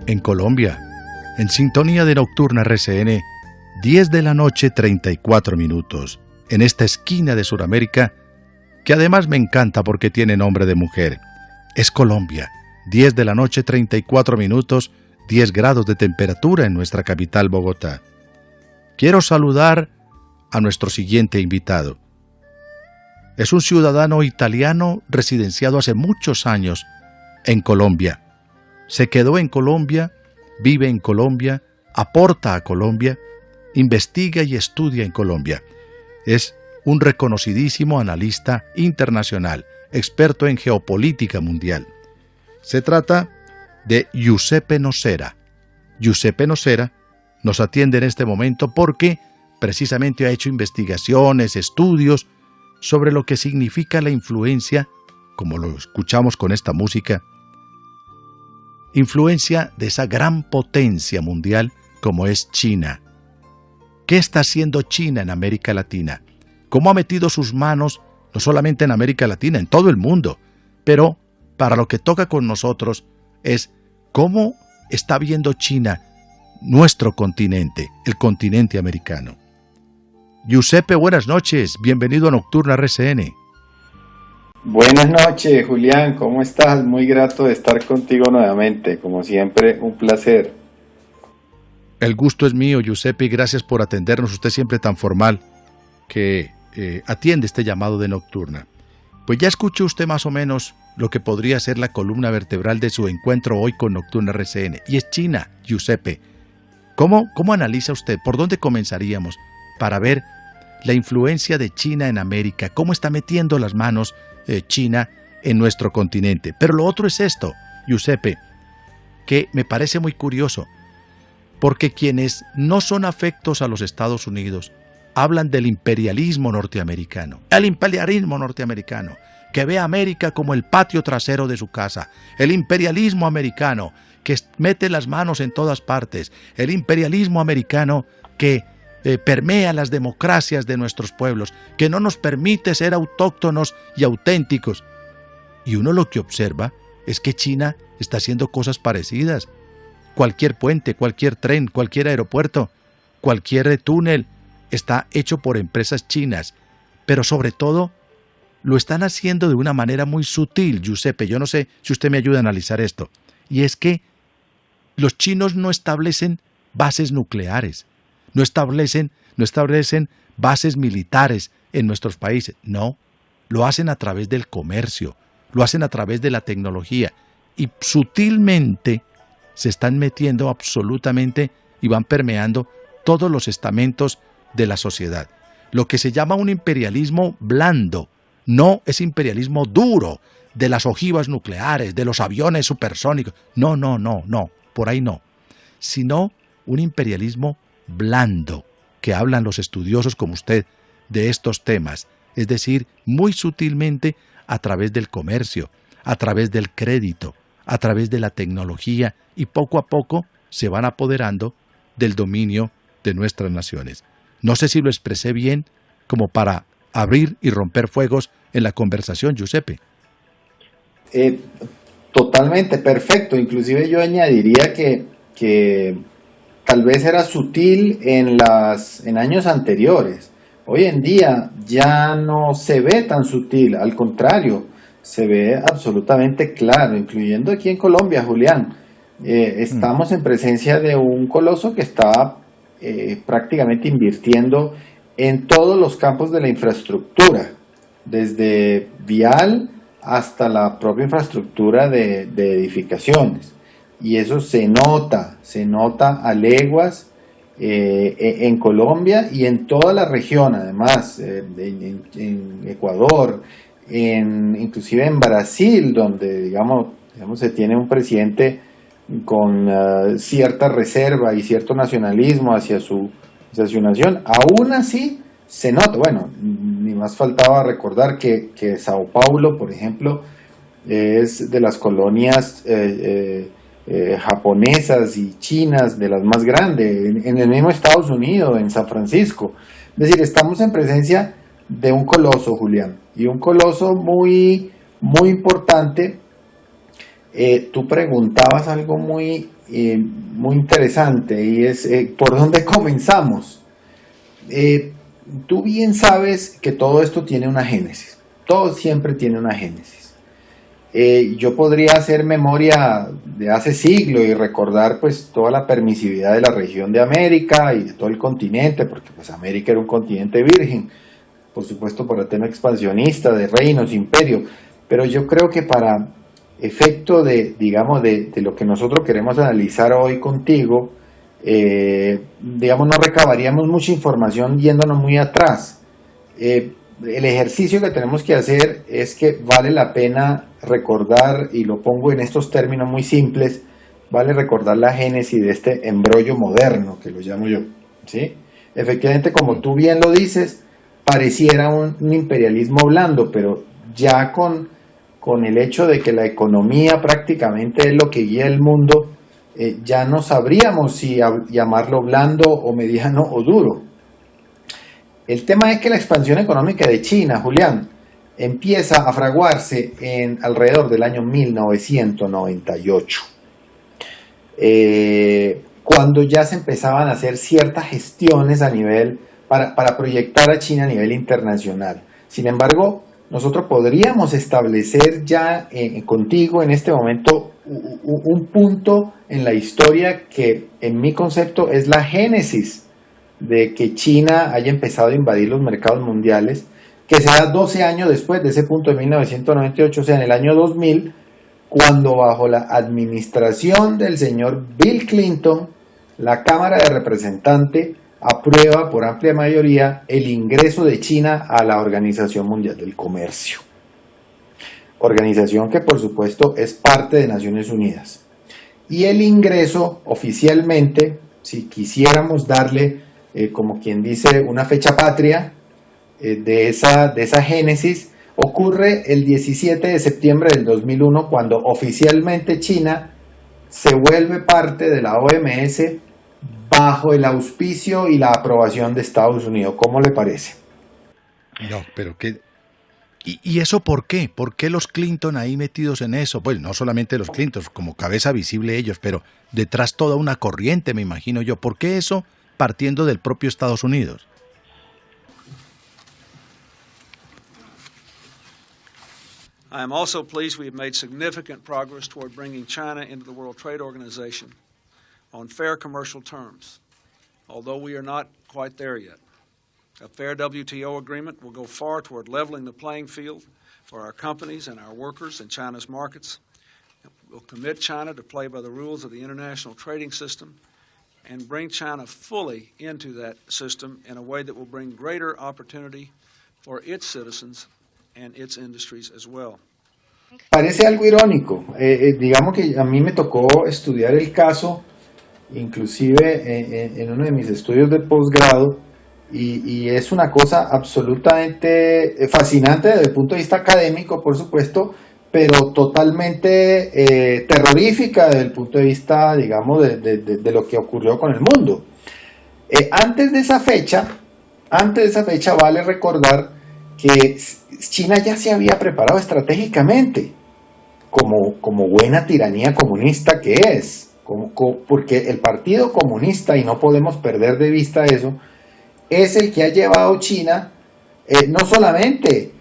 En Colombia, en sintonía de Nocturna RCN, 10 de la noche 34 minutos, en esta esquina de Sudamérica, que además me encanta porque tiene nombre de mujer. Es Colombia, 10 de la noche 34 minutos, 10 grados de temperatura en nuestra capital Bogotá. Quiero saludar a nuestro siguiente invitado. Es un ciudadano italiano residenciado hace muchos años en Colombia. Se quedó en Colombia, vive en Colombia, aporta a Colombia, investiga y estudia en Colombia. Es un reconocidísimo analista internacional, experto en geopolítica mundial. Se trata de Giuseppe Nocera. Giuseppe Nocera nos atiende en este momento porque precisamente ha hecho investigaciones, estudios sobre lo que significa la influencia, como lo escuchamos con esta música, influencia de esa gran potencia mundial como es China. ¿Qué está haciendo China en América Latina? ¿Cómo ha metido sus manos, no solamente en América Latina, en todo el mundo? Pero para lo que toca con nosotros es cómo está viendo China nuestro continente, el continente americano. Giuseppe, buenas noches, bienvenido a Nocturna RCN. Buenas noches, Julián, ¿cómo estás? Muy grato de estar contigo nuevamente, como siempre, un placer. El gusto es mío, Giuseppe, y gracias por atendernos, usted siempre tan formal que atiende este llamado de Nocturna. Pues ya escuchó usted más o menos lo que podría ser la columna vertebral de su encuentro hoy con Nocturna RCN, y es China, Giuseppe. ¿Cómo analiza usted? ¿Por dónde comenzaríamos para ver la influencia de China en América? ¿Cómo está metiendo las manos China en nuestro continente? Pero lo otro es esto, Giuseppe, que me parece muy curioso, porque quienes no son afectos a los Estados Unidos hablan del imperialismo norteamericano, el imperialismo norteamericano, que ve a América como el patio trasero de su casa, el imperialismo americano, que mete las manos en todas partes, el imperialismo americano que permea las democracias de nuestros pueblos, que no nos permite ser autóctonos y auténticos. Y uno lo que observa es que China está haciendo cosas parecidas. Cualquier puente, cualquier tren, cualquier aeropuerto, cualquier túnel está hecho por empresas chinas, pero sobre todo lo están haciendo de una manera muy sutil, Giuseppe. Yo no sé si usted me ayuda a analizar esto. Y es que los chinos no establecen bases nucleares, no establecen bases militares en nuestros países. No, lo hacen a través del comercio, lo hacen a través de la tecnología y sutilmente se están metiendo absolutamente y van permeando todos los estamentos de la sociedad. Lo que se llama un imperialismo blando, no es imperialismo duro, de las ojivas nucleares, de los aviones supersónicos. No, por ahí no. Sino un imperialismo blando, que hablan los estudiosos como usted de estos temas, es decir, muy sutilmente a través del comercio, a través del crédito, a través de la tecnología, y poco a poco se van apoderando del dominio de nuestras naciones. No sé si lo expresé bien como para abrir y romper fuegos en la conversación, Giuseppe. Totalmente, perfecto. Inclusive yo añadiría que tal vez era sutil en años anteriores. Hoy en día ya no se ve tan sutil, al contrario, se ve absolutamente claro, incluyendo aquí en Colombia, Julián. Estamos en presencia de un coloso que está prácticamente invirtiendo en todos los campos de la infraestructura, desde vial hasta la propia infraestructura de edificaciones. Y eso se nota a leguas en Colombia y en toda la región, además, en Ecuador, inclusive en Brasil, donde digamos se tiene un presidente con cierta reserva y cierto nacionalismo hacia su nación. Aún así se nota, bueno, ni más faltaba recordar que Sao Paulo, por ejemplo, es de las colonias japonesas y chinas de las más grandes, en el mismo Estados Unidos, en San Francisco. Es decir, estamos en presencia de un coloso, Julián, y un coloso muy, muy importante. Tú preguntabas algo muy interesante, y es ¿por dónde comenzamos? Tú bien sabes que todo esto tiene una génesis, todo siempre tiene una génesis. Yo podría hacer memoria de hace siglos y recordar pues toda la permisividad de la región de América y de todo el continente, porque pues América era un continente virgen, por supuesto por el tema expansionista de reinos, imperio, pero yo creo que para efecto de, digamos, de lo que nosotros queremos analizar hoy contigo, digamos, no recabaríamos mucha información yéndonos muy atrás. El ejercicio que tenemos que hacer es que vale la pena recordar, y lo pongo en estos términos muy simples, vale recordar la génesis de este embrollo moderno, que lo llamo yo, ¿sí? Efectivamente, como tú bien lo dices, pareciera un imperialismo blando, pero ya con el hecho de que la economía prácticamente es lo que guía el mundo, ya no sabríamos si llamarlo blando o mediano o duro. El tema es que la expansión económica de China, Julián, empieza a fraguarse en alrededor del año 1998, cuando ya se empezaban a hacer ciertas gestiones a nivel, para proyectar a China a nivel internacional. Sin embargo, nosotros podríamos establecer ya contigo en este momento un punto en la historia que en mi concepto es la génesis de que China haya empezado a invadir los mercados mundiales, que se da 12 años después de ese punto de 1998, o sea, en el año 2000, cuando bajo la administración del señor Bill Clinton, la Cámara de Representantes aprueba por amplia mayoría el ingreso de China a la Organización Mundial del Comercio. Organización que por supuesto es parte de Naciones Unidas. Y el ingreso oficialmente, si quisiéramos darle, como quien dice, una fecha patria de esa génesis, ocurre el 17 de septiembre del 2001, cuando oficialmente China se vuelve parte de la OMS bajo el auspicio y la aprobación de Estados Unidos. ¿Cómo le parece? No, pero ¿qué? ¿Y eso por qué? ¿Por qué los Clinton ahí metidos en eso? Bueno, no solamente los Clinton, como cabeza visible ellos, pero detrás toda una corriente, me imagino yo. ¿Por qué eso partiendo del propio Estados Unidos? I am also pleased we have made significant progress toward bringing China into the World Trade Organization on fair commercial terms, although we are not quite there yet. A fair WTO agreement will go far toward leveling the playing field for our companies and our workers in China's markets. It will commit China to play by the rules of the international trading system and bring China fully into that system in a way that will bring greater opportunity for its citizens and its industries as well. Parece algo irónico. Digamos que a mí me tocó estudiar el caso, inclusive en uno de mis estudios de posgrado, y es una cosa absolutamente fascinante desde el punto de vista académico, por supuesto, pero totalmente terrorífica desde el punto de vista, digamos, de lo que ocurrió con el mundo. Antes de esa fecha vale recordar que China ya se había preparado estratégicamente, como buena tiranía comunista que es, porque el Partido Comunista, y no podemos perder de vista eso, es el que ha llevado China, no solamente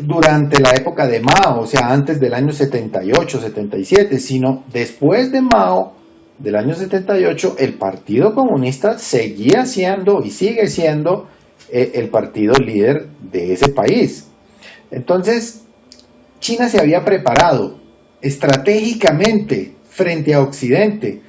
durante la época de Mao, o sea, antes del año 78, 77, sino después de Mao, del año 78, el Partido Comunista seguía siendo y sigue siendo el partido líder de ese país. Entonces, China se había preparado estratégicamente frente a Occidente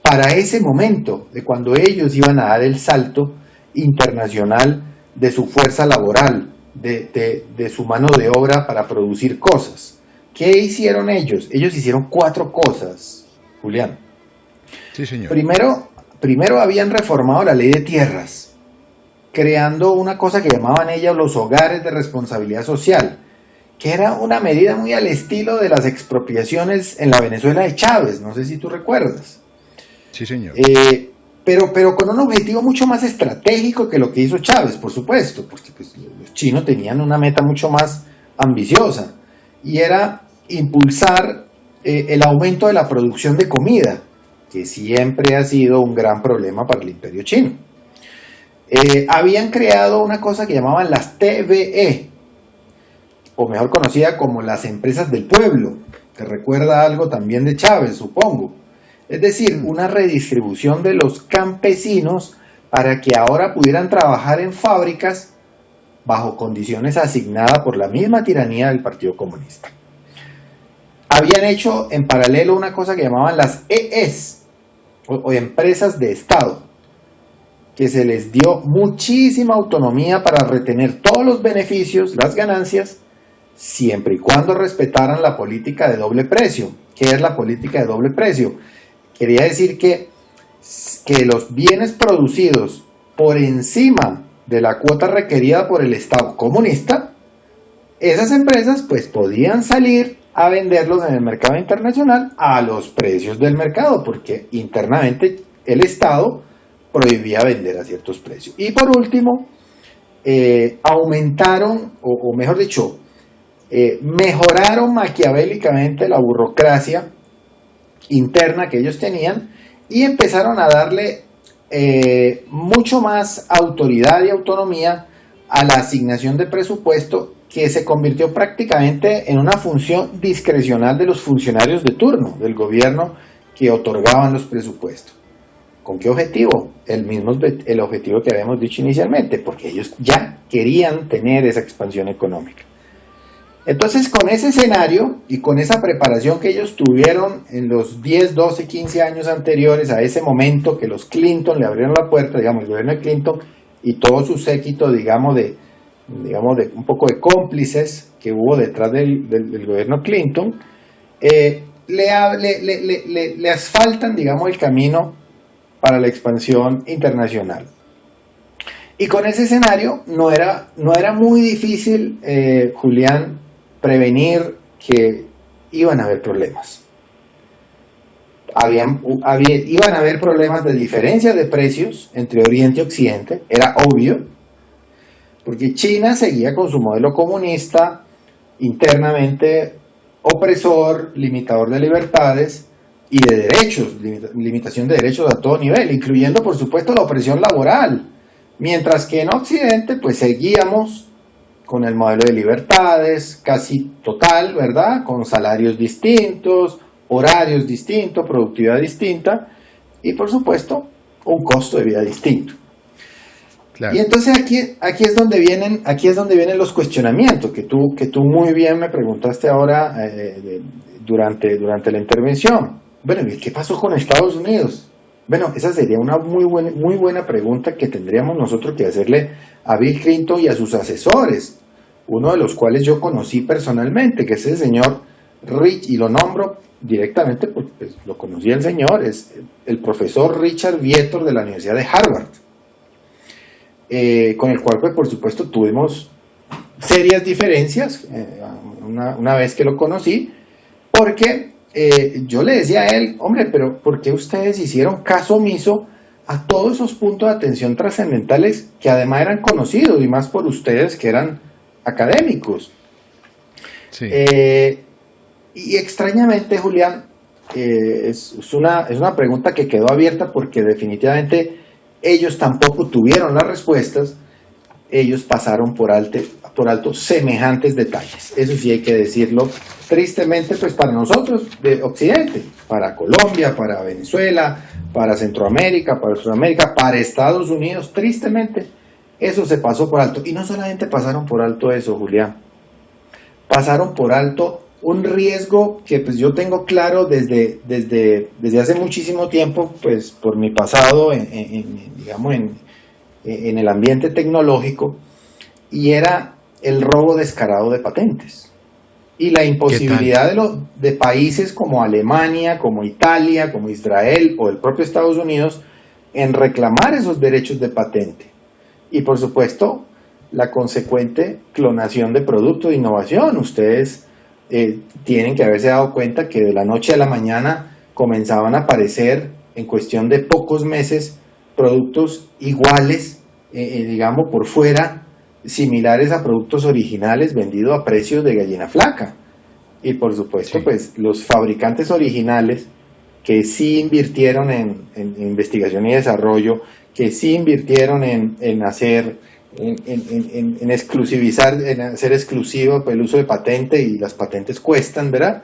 para ese momento de cuando ellos iban a dar el salto internacional de su fuerza laboral, de su mano de obra para producir cosas. ¿Qué hicieron ellos? Ellos hicieron 4 cosas, Julián. Sí, señor. Primero habían reformado la ley de tierras, creando una cosa que llamaban ellos los hogares de responsabilidad social, que era una medida muy al estilo de las expropiaciones en la Venezuela de Chávez, no sé si tú recuerdas. Sí, señor. pero con un objetivo mucho más estratégico que lo que hizo Chávez, por supuesto, porque pues, los chinos tenían una meta mucho más ambiciosa, y era impulsar el aumento de la producción de comida, que siempre ha sido un gran problema para el imperio chino. Habían creado una cosa que llamaban las TVE, o mejor conocida como las empresas del pueblo, que recuerda algo también de Chávez, supongo. Es decir, una redistribución de los campesinos para que ahora pudieran trabajar en fábricas bajo condiciones asignadas por la misma tiranía del Partido Comunista. Habían hecho en paralelo una cosa que llamaban las EES, o empresas de Estado, que se les dio muchísima autonomía para retener todos los beneficios, las ganancias, siempre y cuando respetaran la política de doble precio. ¿Qué es la política de doble precio? Quería decir que los bienes producidos por encima de la cuota requerida por el Estado comunista, esas empresas pues podían salir a venderlos en el mercado internacional a los precios del mercado, porque internamente el Estado prohibía vender a ciertos precios. Y por último, aumentaron, o mejor dicho, mejoraron maquiavélicamente la burocracia interna que ellos tenían y empezaron a darle mucho más autoridad y autonomía a la asignación de presupuesto, que se convirtió prácticamente en una función discrecional de los funcionarios de turno del gobierno que otorgaban los presupuestos. ¿Con qué objetivo? El objetivo que habíamos dicho inicialmente, porque ellos ya querían tener esa expansión económica. Entonces, con ese escenario y con esa preparación que ellos tuvieron en los 10, 12, 15 años anteriores a ese momento que los Clinton le abrieron la puerta, digamos, el gobierno de Clinton y todo su séquito, digamos, de un poco de cómplices que hubo detrás del gobierno Clinton, le asfaltan, digamos, el camino para la expansión internacional. Y con ese escenario no era muy difícil, Julián, prevenir que iban a haber problemas. Iban a haber problemas de diferencia de precios entre Oriente y Occidente, era obvio, porque China seguía con su modelo comunista, internamente opresor, limitador de libertades y de derechos, limitación de derechos a todo nivel, incluyendo por supuesto la opresión laboral, mientras que en Occidente pues seguíamos con el modelo de libertades casi total, ¿verdad? Con salarios distintos, horarios distintos, productividad distinta y por supuesto un costo de vida distinto. Claro. Y entonces aquí es donde vienen los cuestionamientos que tú muy bien me preguntaste ahora durante la intervención. Bueno, ¿qué pasó con Estados Unidos? Bueno, esa sería una muy buena pregunta que tendríamos nosotros que hacerle a Bill Clinton y a sus asesores, uno de los cuales yo conocí personalmente, que es el señor Rich, y lo nombro directamente porque pues, lo conocí el señor, es el profesor Richard Vietor de la Universidad de Harvard, con el cual pues por supuesto tuvimos serias diferencias una vez que lo conocí, porque yo le decía a él, hombre, pero ¿por qué ustedes hicieron caso omiso a todos esos puntos de atención trascendentales que además eran conocidos y más por ustedes que eran académicos? Sí. Y extrañamente, Julián, es una pregunta que quedó abierta porque definitivamente ellos tampoco tuvieron las respuestas, ellos pasaron por alto semejantes detalles. Eso sí hay que decirlo tristemente, pues para nosotros de Occidente, para Colombia, para Venezuela, para Centroamérica, para Sudamérica, para Estados Unidos, tristemente eso se pasó por alto. Y no solamente pasaron por alto eso, Julián, pasaron por alto un riesgo que pues yo tengo claro desde hace muchísimo tiempo, pues por mi pasado en el ambiente tecnológico, y era el robo descarado de patentes y la imposibilidad de países como Alemania, como Italia, como Israel o el propio Estados Unidos en reclamar esos derechos de patente, y por supuesto la consecuente clonación de productos de innovación. Ustedes tienen que haberse dado cuenta que de la noche a la mañana comenzaban a aparecer en cuestión de pocos meses productos iguales, digamos, por fuera, similares a productos originales vendidos a precios de gallina flaca. Y por supuesto, pues los fabricantes originales que sí invirtieron en investigación y desarrollo, que sí invirtieron en hacer, en exclusivizar, en hacer exclusivo el uso de patente, y las patentes cuestan, ¿verdad?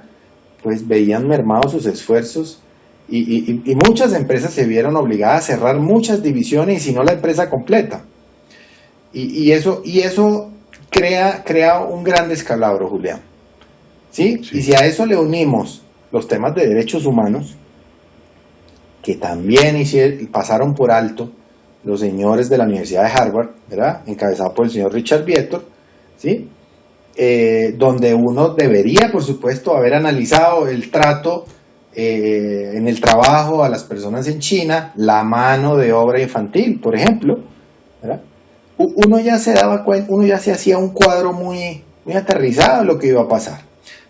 Pues veían mermados sus esfuerzos y muchas empresas se vieron obligadas a cerrar muchas divisiones, y si no la empresa completa. Y eso crea un gran descalabro, Julián. ¿Sí? Y si a eso le unimos los temas de derechos humanos, que también pasaron por alto los señores de la Universidad de Harvard, ¿verdad? Encabezado por el señor Richard Vietor, ¿sí? Donde uno debería, por supuesto, haber analizado el trato en el trabajo a las personas en China, la mano de obra infantil, por ejemplo, ¿verdad? Uno ya se daba cuenta, uno ya se hacía un cuadro muy aterrizado de lo que iba a pasar.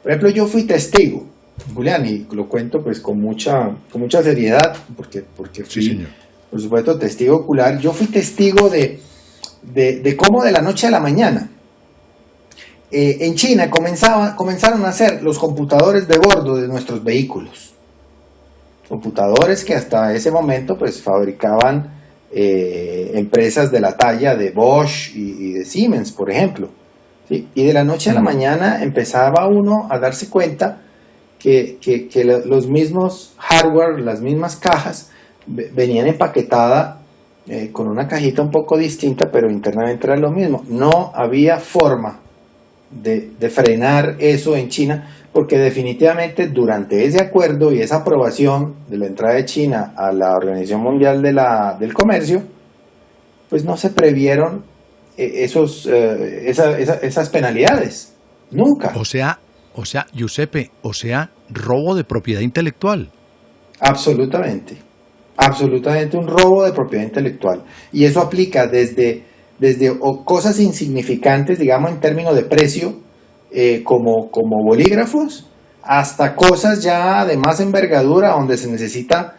Por ejemplo, yo fui testigo, Julián, y lo cuento pues con mucha seriedad, porque fui, por supuesto, testigo ocular. Yo fui testigo de cómo de la noche a la mañana en China comenzaron a hacer los computadores de bordo de nuestros vehículos. Computadores que hasta ese momento pues fabricaban empresas de la talla de Bosch y de Siemens, por ejemplo. ¿Sí? Y de la noche a la mañana empezaba uno a darse cuenta que los mismos hardware, las mismas cajas, venían empaquetadas con una cajita un poco distinta, pero internamente era lo mismo. No había forma de frenar eso en China, porque definitivamente durante ese acuerdo y esa aprobación de la entrada de China a la Organización Mundial del Comercio, pues no se previeron esas penalidades. Nunca. O sea, Giuseppe, robo de propiedad intelectual. Absolutamente un robo de propiedad intelectual. Y eso aplica desde cosas insignificantes, digamos en términos de precio, como bolígrafos, hasta cosas ya de más envergadura, donde se necesita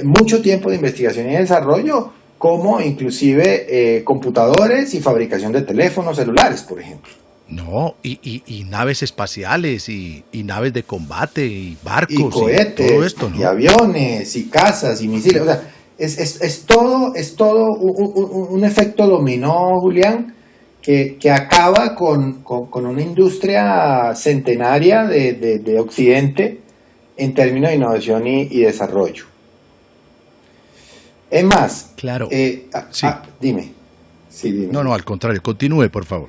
mucho tiempo de investigación y desarrollo, como inclusive computadores y fabricación de teléfonos celulares, por ejemplo. No, y naves espaciales, y naves de combate, y barcos, y cohetes, y todo esto, ¿no? Y aviones, y casas, y misiles. O sea, es todo un efecto dominó, Julián, que acaba con una industria centenaria de Occidente en términos de innovación y desarrollo. Es más, claro. Dime. Sí, dime. No, al contrario, continúe, por favor.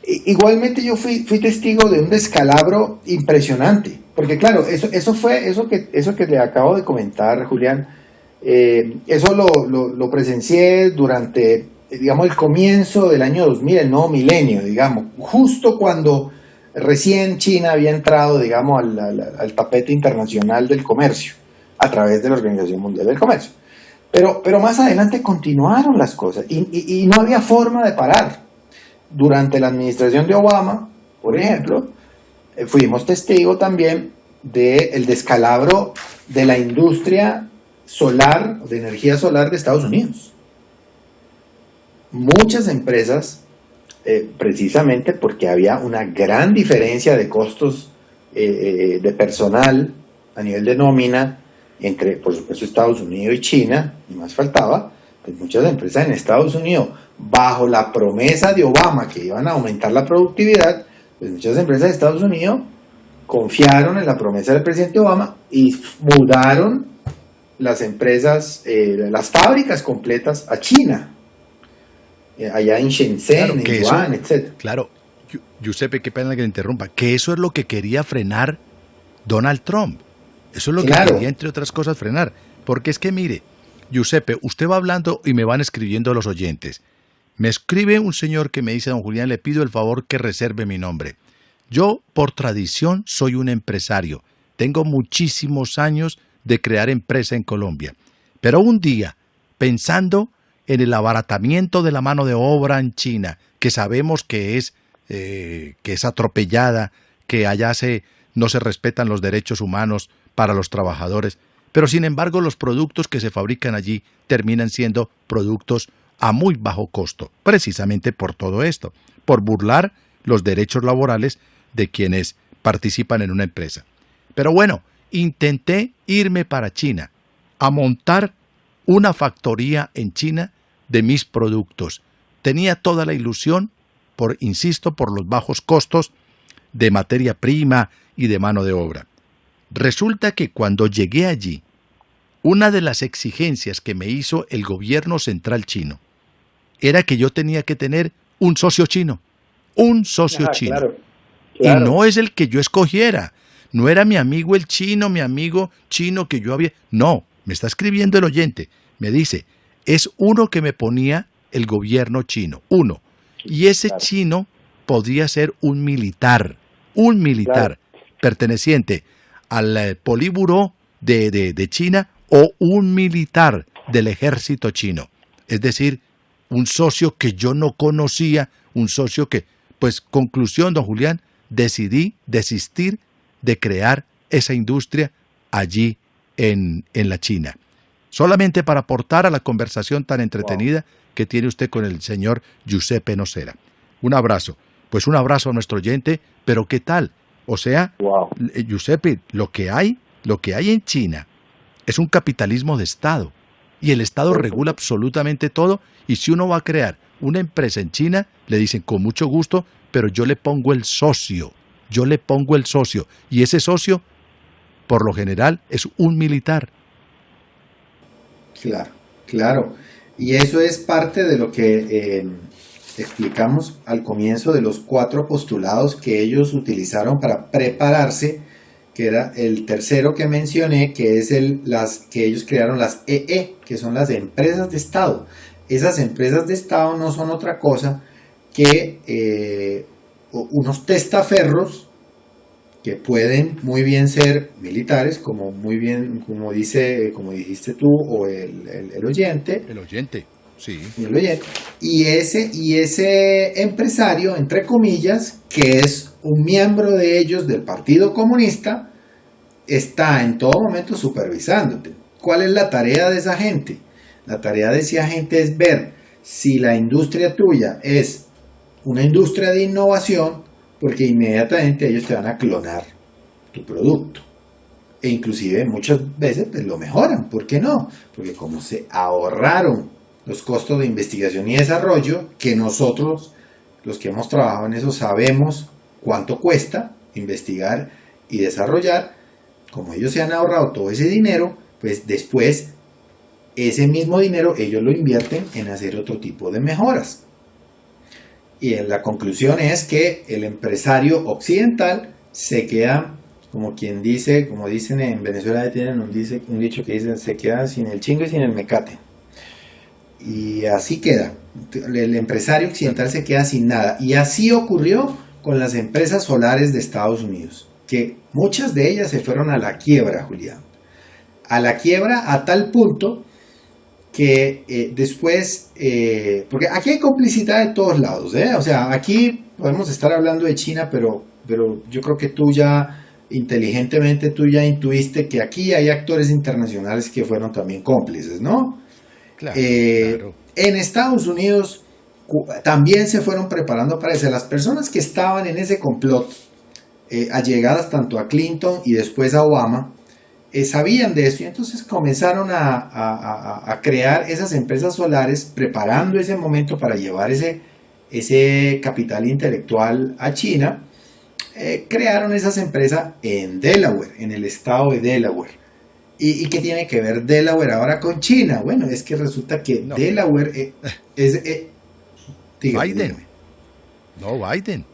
Igualmente yo fui testigo de un descalabro impresionante, porque claro, eso que le acabo de comentar, Julián, eso lo presencié durante, digamos, el comienzo del año 2000, el nuevo milenio, digamos, justo cuando recién China había entrado, digamos, al tapete internacional del comercio, a través de la Organización Mundial del Comercio. Pero más adelante continuaron las cosas y no había forma de parar. Durante la administración de Obama, por ejemplo, fuimos testigos también del descalabro de la industria solar, de energía solar de Estados Unidos. Muchas empresas, precisamente porque había una gran diferencia de costos de personal a nivel de nómina entre, por supuesto, Estados Unidos y China, y más faltaba, pues muchas empresas en Estados Unidos, bajo la promesa de Obama que iban a aumentar la productividad, pues muchas empresas de Estados Unidos confiaron en la promesa del presidente Obama y mudaron las empresas, las fábricas completas a China, allá en Shenzhen, en Yuan, etc. Claro, Giuseppe, qué pena que le interrumpa, que eso es lo que quería frenar Donald Trump. Eso es lo que quería, entre otras cosas, frenar. Porque es que, mire, Giuseppe, usted va hablando y me van escribiendo los oyentes. Me escribe un señor que me dice: don Julián, le pido el favor que reserve mi nombre. Yo, por tradición, soy un empresario. Tengo muchísimos años de crear empresa en Colombia. Pero un día, pensando en el abaratamiento de la mano de obra en China, que sabemos que es atropellada, que allá no se respetan los derechos humanos para los trabajadores, pero sin embargo los productos que se fabrican allí terminan siendo productos a muy bajo costo, precisamente por todo esto, por burlar los derechos laborales de quienes participan en una empresa. Pero bueno, intenté irme para China, a montar una factoría en China de mis productos. Tenía toda la ilusión, insisto, por los bajos costos de materia prima y de mano de obra. Resulta que cuando llegué allí, una de las exigencias que me hizo el gobierno central chino era que yo tenía que tener un socio chino. Un socio chino. Claro. Y no es el que yo escogiera. No era mi amigo el chino, mi amigo chino que yo había... No, me está escribiendo el oyente. Me dice, es uno que me ponía el gobierno chino. Uno. Y ese chino podría ser un militar perteneciente al Politburó de China o un militar del ejército chino. Es decir, un socio que yo no conocía, un socio que, pues, conclusión, don Julián, decidí desistir de crear esa industria allí en la China. Solamente para aportar a la conversación tan entretenida que tiene usted con el señor Giuseppe Nocera. Un abrazo. Pues un abrazo a nuestro oyente, pero ¿qué tal? O sea, Giuseppe, lo que hay en China es un capitalismo de Estado. Y el Estado regula absolutamente todo. Y si uno va a crear una empresa en China, le dicen con mucho gusto, pero yo le pongo el socio. Y ese socio, por lo general, es un militar. Claro. Y eso es parte de lo que explicamos al comienzo de los 4 postulados que ellos utilizaron para prepararse, que era el tercero que mencioné, que es que ellos crearon las EE, que son las empresas de Estado. Esas empresas de Estado no son otra cosa que unos testaferros que pueden muy bien ser militares, como dijiste tú, o el oyente. El oyente, sí. Y ese empresario, entre comillas, que es un miembro de ellos del Partido Comunista, está en todo momento supervisándote. ¿Cuál es la tarea de esa gente? La tarea de esa gente es ver si la industria tuya es una industria de innovación, porque inmediatamente ellos te van a clonar tu producto. E inclusive muchas veces pues, lo mejoran. ¿Por qué no? Porque como se ahorraron los costos de investigación y desarrollo, que nosotros, los que hemos trabajado en eso, sabemos cuánto cuesta investigar y desarrollar, como ellos se han ahorrado todo ese dinero, pues después ese mismo dinero ellos lo invierten en hacer otro tipo de mejoras. Y la conclusión es que el empresario occidental se queda, como dicen en Venezuela, tienen un dicho que dicen, se queda sin el chingo y sin el mecate. Y así queda. El empresario occidental se queda sin nada. Y así ocurrió con las empresas solares de Estados Unidos, que muchas de ellas se fueron a la quiebra, Julián. A la quiebra a tal punto que después, porque aquí hay complicidad de todos lados, o sea, aquí podemos estar hablando de China, pero yo creo que tú ya inteligentemente intuiste que aquí hay actores internacionales que fueron también cómplices, ¿no? Claro. En Estados Unidos también se fueron preparando para eso. Las personas que estaban en ese complot, allegadas tanto a Clinton y después a Obama, sabían de eso y entonces comenzaron a crear esas empresas solares, preparando ese momento para llevar ese capital intelectual a China. Crearon esas empresas en Delaware, en el estado de Delaware. ¿Y qué tiene que ver Delaware ahora con China? Bueno, es que resulta que no. Delaware Biden. No, Biden.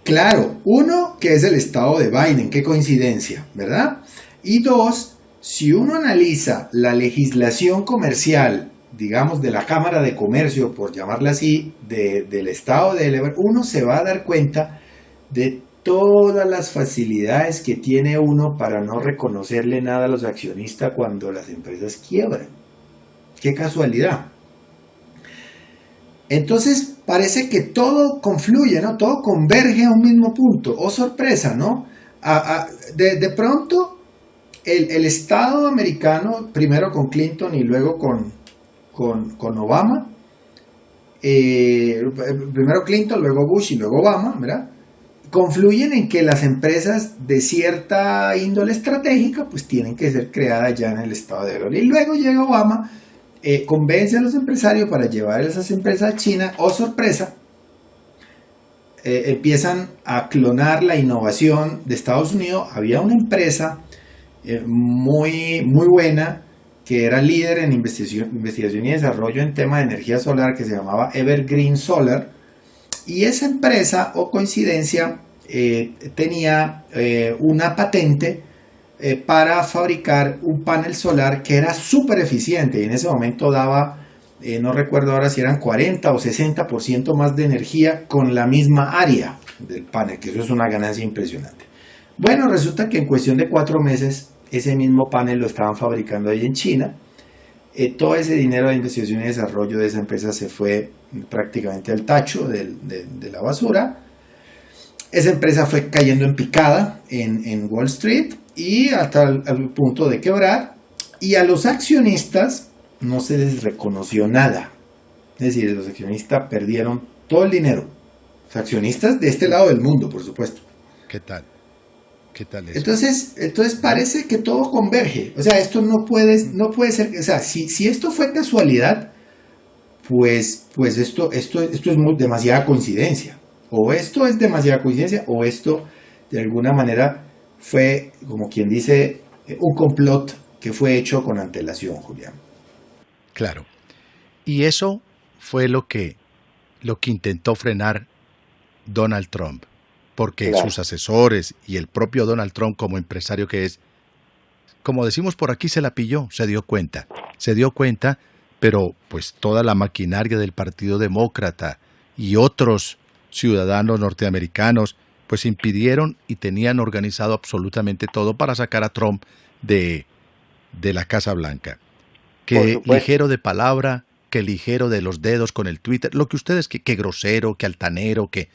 Claro, uno, que es el estado de Biden, qué coincidencia, ¿verdad? Y dos, si uno analiza la legislación comercial, digamos, de la Cámara de Comercio, por llamarla así, del estado de Delaware, uno se va a dar cuenta de todas las facilidades que tiene uno para no reconocerle nada a los accionistas cuando las empresas quiebran. ¡Qué casualidad! Entonces parece que todo confluye, ¿no? Todo converge a un mismo punto. ¡Oh, sorpresa!, ¿no? De pronto el Estado americano, primero con Clinton y luego con Obama, primero Clinton, luego Bush y luego Obama, ¿verdad? Confluyen en que las empresas de cierta índole estratégica pues tienen que ser creadas ya en el estado de Florida. Y luego llega Obama, convence a los empresarios para llevar esas empresas a China. ¡Oh, sorpresa! Empiezan a clonar la innovación de Estados Unidos. Había una empresa muy buena que era líder en investigación y desarrollo en tema de energía solar, que se llamaba Evergreen Solar, y esa empresa, o coincidencia, tenía una patente para fabricar un panel solar que era súper eficiente, y en ese momento daba, no recuerdo ahora si eran 40 o 60% más de energía con la misma área del panel, que eso es una ganancia impresionante. Bueno, resulta que en cuestión de 4 meses ese mismo panel lo estaban fabricando ahí en China. Todo ese dinero de investigación y desarrollo de esa empresa se fue prácticamente al tacho de la basura. Esa empresa fue cayendo en picada en Wall Street y hasta el punto de quebrar. Y a los accionistas no se les reconoció nada. Es decir, los accionistas perdieron todo el dinero. Los accionistas de este lado del mundo, por supuesto. ¿Qué tal? ¿Qué tal eso? Entonces parece que todo converge. O sea, esto no puede ser. O sea, si esto fue casualidad, pues esto es demasiada coincidencia. O esto es demasiada coincidencia, o esto de alguna manera fue, como quien dice, un complot que fue hecho con antelación, Julián. Claro. Y eso fue lo que intentó frenar Donald Trump. Porque claro, sus asesores y el propio Donald Trump como empresario que es, como decimos por aquí, se la pilló, se dio cuenta, pero pues toda la maquinaria del Partido Demócrata y otros ciudadanos norteamericanos pues impidieron y tenían organizado absolutamente todo para sacar a Trump de la Casa Blanca. Que ligero de palabra, que ligero de los dedos con el Twitter, lo que ustedes, que grosero, que altanero, que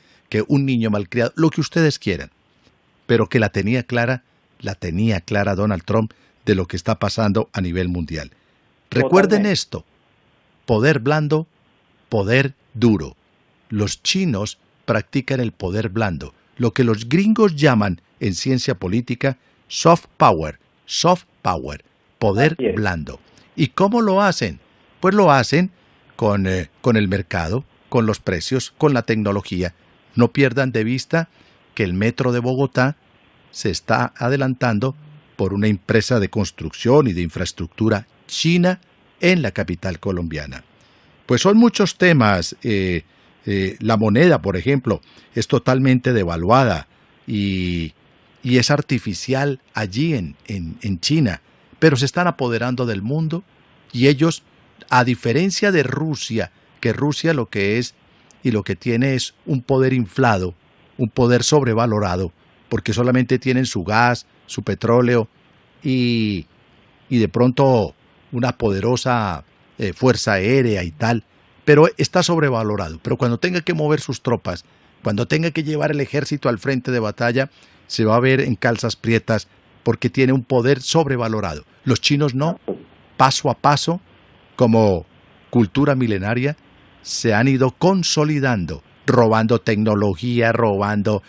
un niño malcriado, lo que ustedes quieran, pero que la tenía clara Donald Trump de lo que está pasando a nivel mundial. Recuerden esto: poder blando, poder duro. Los chinos practican el poder blando, lo que los gringos llaman en ciencia política soft power, poder blando. ¿Y cómo lo hacen? Pues lo hacen con el mercado, con los precios, con la tecnología. No pierdan de vista que el metro de Bogotá se está adelantando por una empresa de construcción y de infraestructura china en la capital colombiana. Pues son muchos temas. La moneda, por ejemplo, es totalmente devaluada y es artificial allí en China, pero se están apoderando del mundo y ellos, a diferencia de Rusia, que Rusia lo que es y lo que tiene es un poder inflado, un poder sobrevalorado, porque solamente tienen su gas, su petróleo y de pronto una poderosa fuerza aérea y tal, pero está sobrevalorado. Pero cuando tenga que mover sus tropas, cuando tenga que llevar el ejército al frente de batalla, se va a ver en calzas prietas porque tiene un poder sobrevalorado. Los chinos no, paso a paso, como cultura milenaria, se han ido consolidando, robando tecnología, robando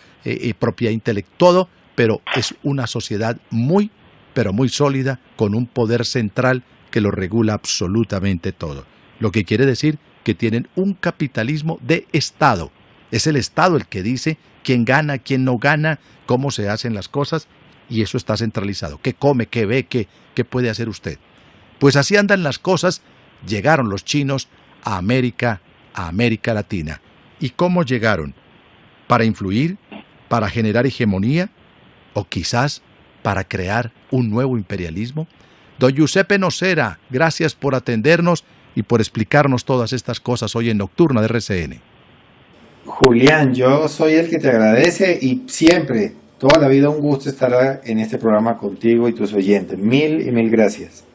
propiedad intelectual, todo, pero es una sociedad muy, pero muy sólida, con un poder central que lo regula absolutamente todo. Lo que quiere decir que tienen un capitalismo de Estado. Es el Estado el que dice quién gana, quién no gana, cómo se hacen las cosas, y eso está centralizado. ¿Qué come, qué ve, qué puede hacer usted? Pues así andan las cosas. Llegaron los chinos a América Latina. ¿Y cómo llegaron? ¿Para influir? ¿Para generar hegemonía? ¿O quizás para crear un nuevo imperialismo? Don Giuseppe Nocera, gracias por atendernos y por explicarnos todas estas cosas hoy en Nocturna de RCN. Julián, yo soy el que te agradece y siempre, toda la vida un gusto estar en este programa contigo y tus oyentes. Mil y mil gracias.